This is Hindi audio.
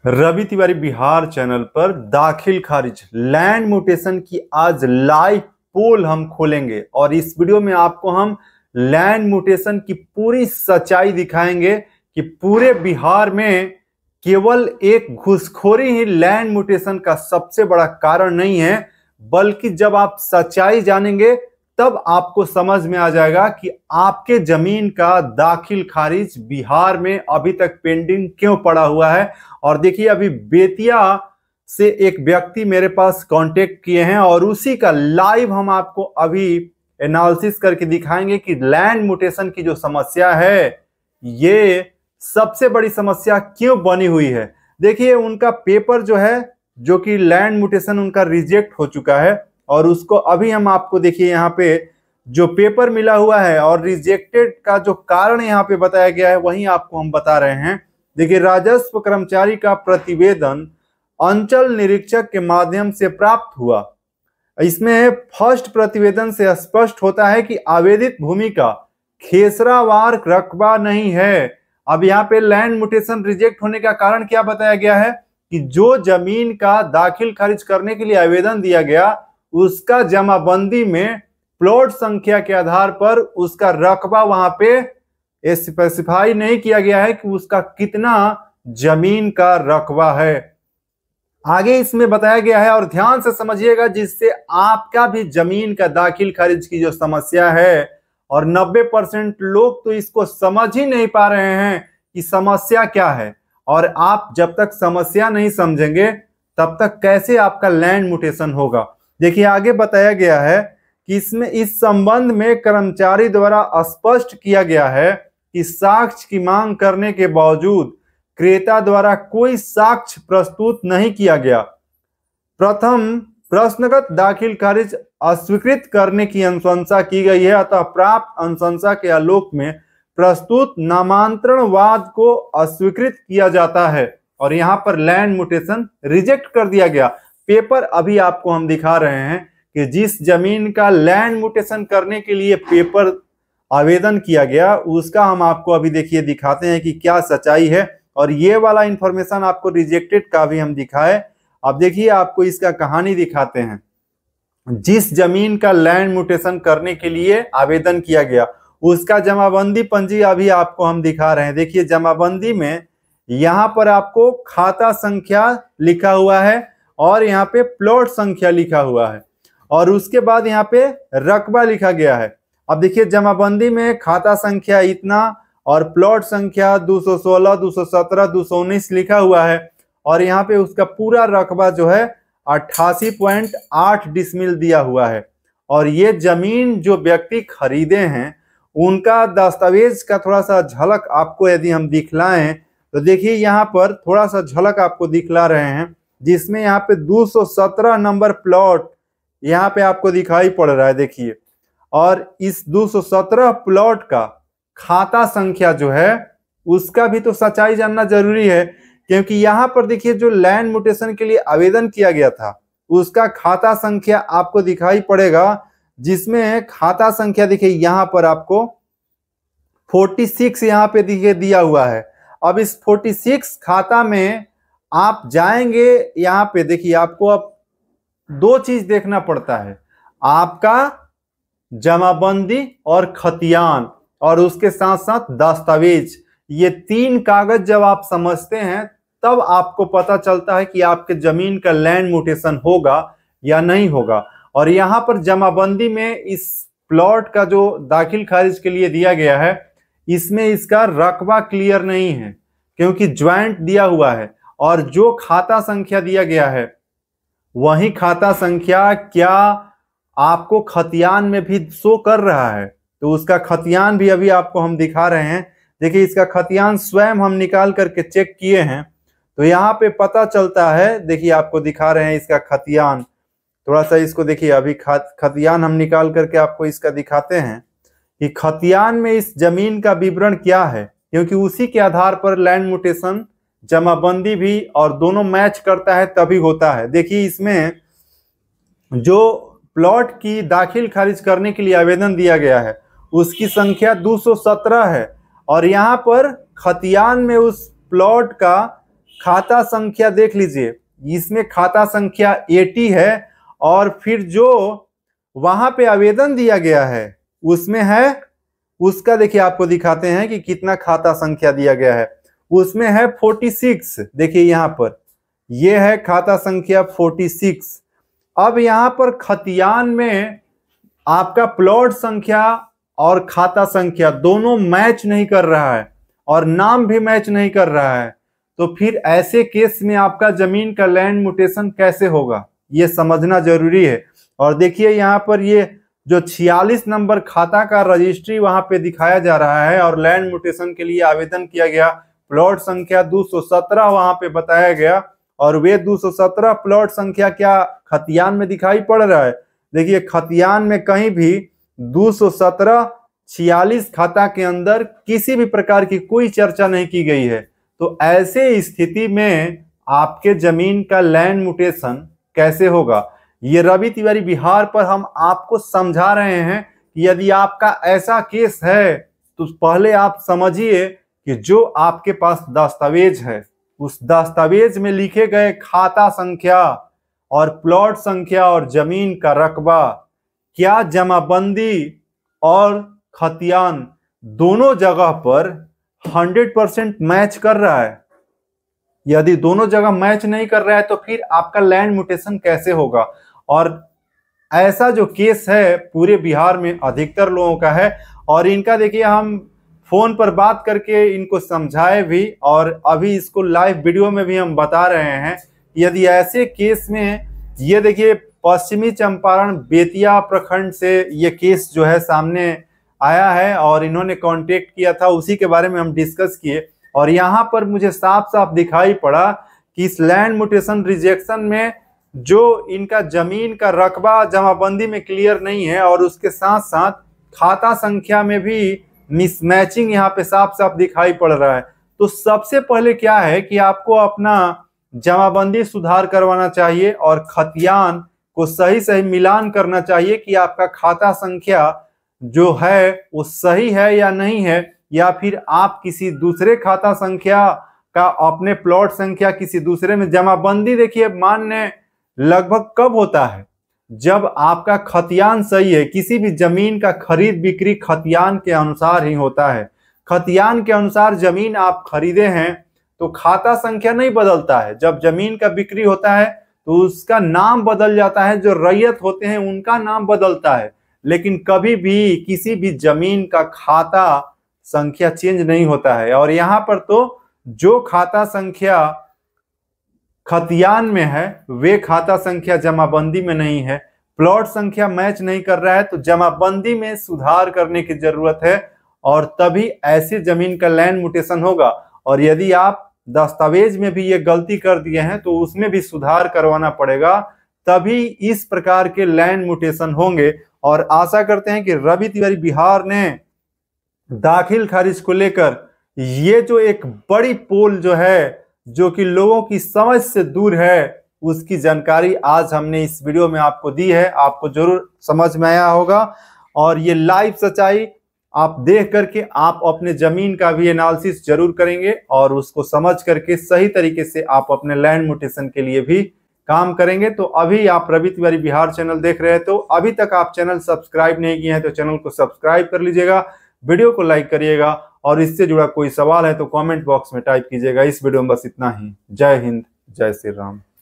रवि तिवारी बिहार चैनल पर दाखिल खारिज लैंड म्यूटेशन की आज लाइव पोल हम खोलेंगे और इस वीडियो में आपको हम लैंड म्यूटेशन की पूरी सच्चाई दिखाएंगे कि पूरे बिहार में केवल एक घूसखोरी ही लैंड म्यूटेशन का सबसे बड़ा कारण नहीं है, बल्कि जब आप सच्चाई जानेंगे तब आपको समझ में आ जाएगा कि आपके जमीन का दाखिल खारिज बिहार में अभी तक पेंडिंग क्यों पड़ा हुआ है। और देखिए, अभी बेतिया से एक व्यक्ति मेरे पास कांटेक्ट किए हैं और उसी का लाइव हम आपको अभी एनालिसिस करके दिखाएंगे कि लैंड म्यूटेशन की जो समस्या है ये सबसे बड़ी समस्या क्यों बनी हुई है। देखिए, उनका पेपर जो है, जो कि लैंड म्यूटेशन उनका रिजेक्ट हो चुका है और उसको अभी हम आपको देखिए यहाँ पे जो पेपर मिला हुआ है और रिजेक्टेड का जो कारण यहाँ पे बताया गया है वही आपको हम बता रहे हैं। देखिए, राजस्व कर्मचारी का प्रतिवेदन अंचल निरीक्षक के माध्यम से प्राप्त हुआ। इसमें फर्स्ट प्रतिवेदन से स्पष्ट होता है कि आवेदित भूमि का खेसरावार रकबा नहीं है। अब यहाँ पे लैंड म्यूटेशन रिजेक्ट होने का कारण क्या बताया गया है कि जो जमीन का दाखिल खारिज करने के लिए आवेदन दिया गया उसका जमाबंदी में प्लॉट संख्या के आधार पर उसका रकबा वहां पे स्पेसिफाई नहीं किया गया है कि उसका कितना जमीन का रकबा है। आगे इसमें बताया गया है और ध्यान से समझिएगा, जिससे आपका भी जमीन का दाखिल खारिज की जो समस्या है, और 90% लोग तो इसको समझ ही नहीं पा रहे हैं कि समस्या क्या है। और आप जब तक समस्या नहीं समझेंगे तब तक कैसे आपका लैंड म्यूटेशन होगा। देखिए, आगे बताया गया है कि इसमें इस संबंध में कर्मचारी द्वारा स्पष्ट किया गया है कि साक्ष्य की मांग करने के बावजूद क्रेता द्वारा कोई साक्ष्य प्रस्तुत नहीं किया गया। प्रथम प्रश्नगत दाखिल खारिज अस्वीकृत करने की अनुशंसा की गई है, अतः प्राप्त अनुशंसा के आलोक में प्रस्तुत नामांतरणवाद को अस्वीकृत किया जाता है और यहाँ पर लैंड म्यूटेशन रिजेक्ट कर दिया गया। पेपर अभी आपको हम दिखा रहे हैं कि जिस जमीन का लैंड म्यूटेशन करने के लिए पेपर आवेदन किया गया उसका हम आपको अभी देखिए दिखाते हैं कि क्या सच्चाई है। और ये वाला इंफॉर्मेशन आपको रिजेक्टेड का भी हम दिखाए। अब देखिए, आपको इसका कहानी दिखाते हैं। जिस जमीन का लैंड म्यूटेशन करने के लिए आवेदन किया गया उसका जमाबंदी पंजी अभी आपको हम दिखा रहे हैं। देखिए, जमाबंदी में यहाँ पर आपको खाता संख्या लिखा हुआ है और यहाँ पे प्लॉट संख्या लिखा हुआ है और उसके बाद यहाँ पे रकबा लिखा गया है। अब देखिए, जमाबंदी में खाता संख्या इतना और प्लॉट संख्या 216, 217, 219 लिखा हुआ है और यहाँ पे उसका पूरा रकबा जो है 88.8 डिसमिल दिया हुआ है। और ये जमीन जो व्यक्ति खरीदे हैं उनका दस्तावेज का थोड़ा सा झलक आपको यदि हम दिखलाएं तो देखिए, यहाँ पर थोड़ा सा झलक आपको दिखला रहे हैं, जिसमें यहाँ पे 217 नंबर प्लॉट यहाँ पे आपको दिखाई पड़ रहा है। देखिए, और इस 217 प्लॉट का खाता संख्या जो है उसका भी तो सच्चाई जानना जरूरी है, क्योंकि यहाँ पर देखिए जो लैंड म्यूटेशन के लिए आवेदन किया गया था उसका खाता संख्या आपको दिखाई पड़ेगा, जिसमें खाता संख्या देखिए यहाँ पर आपको 46 यहाँ पे देखिए दिया हुआ है। अब इस 46 खाता में आप जाएंगे, यहाँ पे देखिए आपको अब दो चीज देखना पड़ता है, आपका जमाबंदी और खतियान और उसके साथ साथ दस्तावेज। ये तीन कागज जब आप समझते हैं तब आपको पता चलता है कि आपके जमीन का लैंड म्यूटेशन होगा या नहीं होगा। और यहाँ पर जमाबंदी में इस प्लॉट का जो दाखिल खारिज के लिए दिया गया है इसमें इसका रकबा क्लियर नहीं है, क्योंकि ज्वाइंट दिया हुआ है और जो खाता संख्या दिया गया है वही खाता संख्या क्या आपको खतियान में भी शो कर रहा है, तो उसका खतियान भी अभी आपको हम दिखा रहे हैं। देखिए, इसका खतियान स्वयं हम निकाल करके चेक किए हैं तो यहाँ पे पता चलता है। देखिए, आपको दिखा रहे हैं इसका खतियान, थोड़ा सा इसको देखिए, अभी खतियान हम निकाल करके आपको इसका दिखाते हैं कि खतियान में इस जमीन का विवरण क्या है, क्योंकि उसी के आधार पर लैंड म्यूटेशन जमाबंदी भी और दोनों मैच करता है तभी होता है। देखिए, इसमें जो प्लॉट की दाखिल खारिज करने के लिए आवेदन दिया गया है उसकी संख्या 217 है और यहाँ पर खतियान में उस प्लॉट का खाता संख्या देख लीजिए, इसमें खाता संख्या 80 है और फिर जो वहां पे आवेदन दिया गया है उसमें है, उसका देखिए आपको दिखाते हैं कि कितना खाता संख्या दिया गया है। उसमें है 46। देखिए यहां पर ये है खाता संख्या 46। अब यहां पर खतियान में आपका प्लॉट संख्या और खाता संख्या दोनों मैच नहीं कर रहा है और नाम भी मैच नहीं कर रहा है, तो फिर ऐसे केस में आपका जमीन का लैंड म्यूटेशन कैसे होगा, ये समझना जरूरी है। और देखिए यहाँ पर ये जो 46 नंबर खाता का रजिस्ट्री वहां पे दिखाया जा रहा है और लैंड म्यूटेशन के लिए आवेदन किया गया, प्लॉट संख्या 217 वहां पे बताया गया और वे 217 प्लॉट संख्या क्या खतियान में दिखाई पड़ रहा है। देखिए खतियान में कहीं भी 217 46 खाता के अंदर किसी भी प्रकार की कोई चर्चा नहीं की गई है। तो ऐसे स्थिति में आपके जमीन का लैंड म्यूटेशन कैसे होगा, ये रवि तिवारी बिहार पर हम आपको समझा रहे हैं कि यदि आपका ऐसा केस है तो पहले आप समझिए कि जो आपके पास दस्तावेज है उस दस्तावेज में लिखे गए खाता संख्या और प्लॉट संख्या और जमीन का रकबा क्या जमाबंदी और खतियान दोनों जगह पर 100% मैच कर रहा है। यदि दोनों जगह मैच नहीं कर रहा है तो फिर आपका लैंड म्यूटेशन कैसे होगा। और ऐसा जो केस है पूरे बिहार में अधिकतर लोगों का है और इनका देखिए हम फोन पर बात करके इनको समझाए भी और अभी इसको लाइव वीडियो में भी हम बता रहे हैं। यदि ऐसे केस में ये देखिए पश्चिमी चंपारण बेतिया प्रखंड से ये केस जो है सामने आया है और इन्होंने कांटेक्ट किया था, उसी के बारे में हम डिस्कस किए और यहाँ पर मुझे साफ साफ दिखाई पड़ा कि इस लैंड म्यूटेशन रिजेक्शन में जो इनका जमीन का रकबा जमाबंदी में क्लियर नहीं है और उसके साथ साथ खाता संख्या में भी मिसमैचिंग यहाँ पे साफ साफ दिखाई पड़ रहा है। तो सबसे पहले क्या है कि आपको अपना जमाबंदी सुधार करवाना चाहिए और खतियान को सही सही मिलान करना चाहिए कि आपका खाता संख्या जो है वो सही है या नहीं है, या फिर आप किसी दूसरे खाता संख्या का अपने प्लॉट संख्या किसी दूसरे में जमाबंदी देखिए मान्य लगभग कब होता है, जब आपका खतियान सही है। किसी भी जमीन का खरीद बिक्री खतियान के अनुसार ही होता है। खतियान के अनुसार जमीन आप खरीदे हैं तो खाता संख्या नहीं बदलता है। जब जमीन का बिक्री होता है तो उसका नाम बदल जाता है, जो रैयत होते हैं उनका नाम बदलता है, लेकिन कभी भी किसी भी जमीन का खाता संख्या चेंज नहीं होता है। और यहाँ पर तो जो खाता संख्या खतियान में है वे खाता संख्या जमाबंदी में नहीं है, प्लॉट संख्या मैच नहीं कर रहा है, तो जमाबंदी में सुधार करने की जरूरत है और तभी ऐसे जमीन का लैंड म्यूटेशन होगा। और यदि आप दस्तावेज में भी ये गलती कर दिए हैं तो उसमें भी सुधार करवाना पड़ेगा, तभी इस प्रकार के लैंड म्यूटेशन होंगे। और आशा करते हैं कि रवि तिवारी बिहार ने दाखिल खारिज को लेकर ये जो एक बड़ी पोल जो है जो कि लोगों की समझ से दूर है उसकी जानकारी आज हमने इस वीडियो में आपको दी है। आपको जरूर समझ में आया होगा और ये लाइव सच्चाई आप देख करके आप अपने जमीन का भी एनालिसिस जरूर करेंगे और उसको समझ करके सही तरीके से आप अपने लैंड म्यूटेशन के लिए भी काम करेंगे। तो अभी आप रवि तिवारी बिहार चैनल देख रहे हैं तो अभी तक आप चैनल सब्सक्राइब नहीं किए हैं तो चैनल को सब्सक्राइब कर लीजिएगा, वीडियो को लाइक करिएगा और इससे जुड़ा कोई सवाल है तो कमेंट बॉक्स में टाइप कीजिएगा। इस वीडियो में बस इतना ही। जय हिंद, जय श्री राम।